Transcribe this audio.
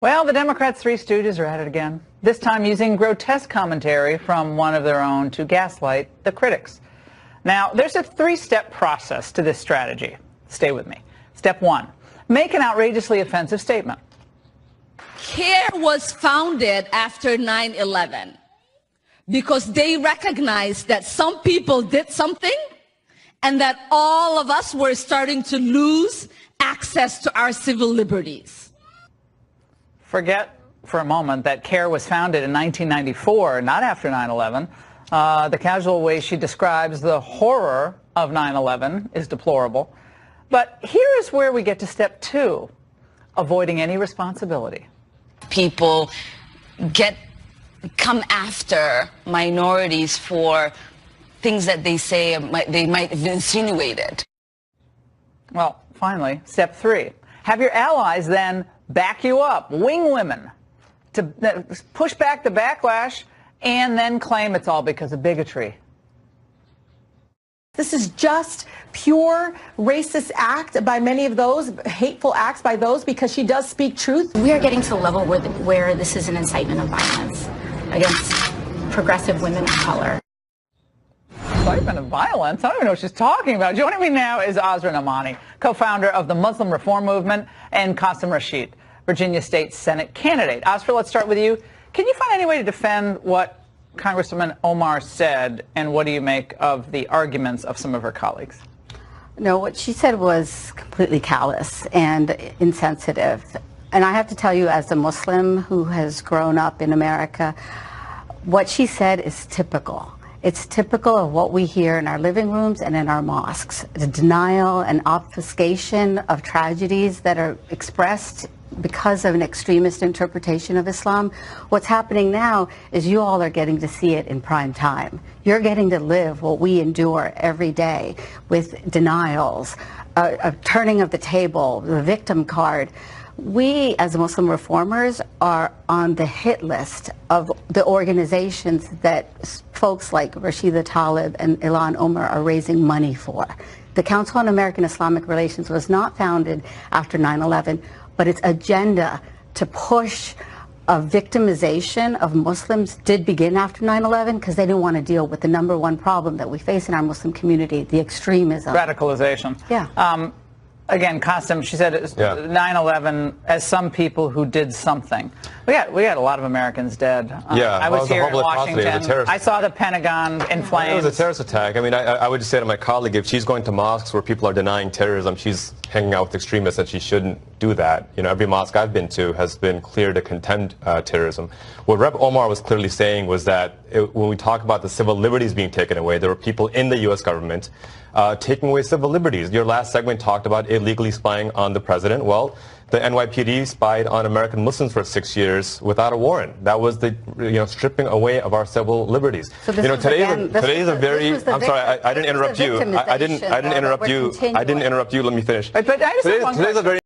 Well, the Democrats' Three Stooges are at it again, this time using grotesque commentary from one of their own to gaslight the critics. Now, there's a three-step process to this strategy. Stay with me. Step one, make an outrageously offensive statement. CARE was founded after 9/11 because they recognized that some people did something and that all of us were starting to lose access to our civil liberties. Forget for a moment that CARE was founded in 1994, not after 9/11. The casual way she describes the horror of 9/11 is deplorable. But here is where we get to step two, avoiding any responsibility. People come after minorities for things that they say they might have insinuated. Well, finally, step three. Have your allies then back you up, wing women, to push back the backlash and then claim it's all because of bigotry. This is just pure racist act by many of those, hateful acts by those, because she does speak truth. We are getting to the level where this is an incitement of violence against progressive women of color. Incitement of violence? I don't even know what she's talking about. Joining me now is Asra Nomani, co-founder of the Muslim Reform Movement, and Qasim Rashid, Virginia State Senate candidate. Asra, let's start with you. Can you find any way to defend what Congresswoman Omar said, and what do you make of the arguments of some of her colleagues? No, what she said was completely callous and insensitive. And I have to tell you, as a Muslim who has grown up in America, what she said is typical. It's typical of what we hear in our living rooms and in our mosques. The denial and obfuscation of tragedies that are expressed because of an extremist interpretation of Islam. What's happening now is you all are getting to see it in prime time. You're getting to live what we endure every day with denials, a turning of the table, the victim card. We, as Muslim reformers, are on the hit list of the organizations that folks like Rashid Tlaib and Ilhan Omar are raising money for. The Council on American Islamic Relations was not founded after 9/11, but its agenda to push a victimization of Muslims did begin after 9/11 because they didn't want to deal with the #1 problem that we face in our Muslim community, the extremism. Radicalization. Yeah. Again, Qasim, she said it was 9/11 as some people who did something. We had a lot of Americans dead. I was here in Washington. I saw the Pentagon in flames. It was a terrorist attack. I mean, I would just say to my colleague, if she's going to mosques where people are denying terrorism, she's hanging out with extremists, and she shouldn't do that. You know, every mosque I've been to has been clear to condemn terrorism. What Rep. Omar was clearly saying was that when we talk about the civil liberties being taken away, there were people in the U.S. government taking away civil liberties. Your last segment talked about illegally spying on the president. Well, the NYPD spied on American Muslims for 6 years without a warrant. That was the stripping away of our civil liberties. So today is a very. I'm sorry, I didn't interrupt you. I didn't interrupt you. I didn't interrupt you. Let me finish. But I just today's a very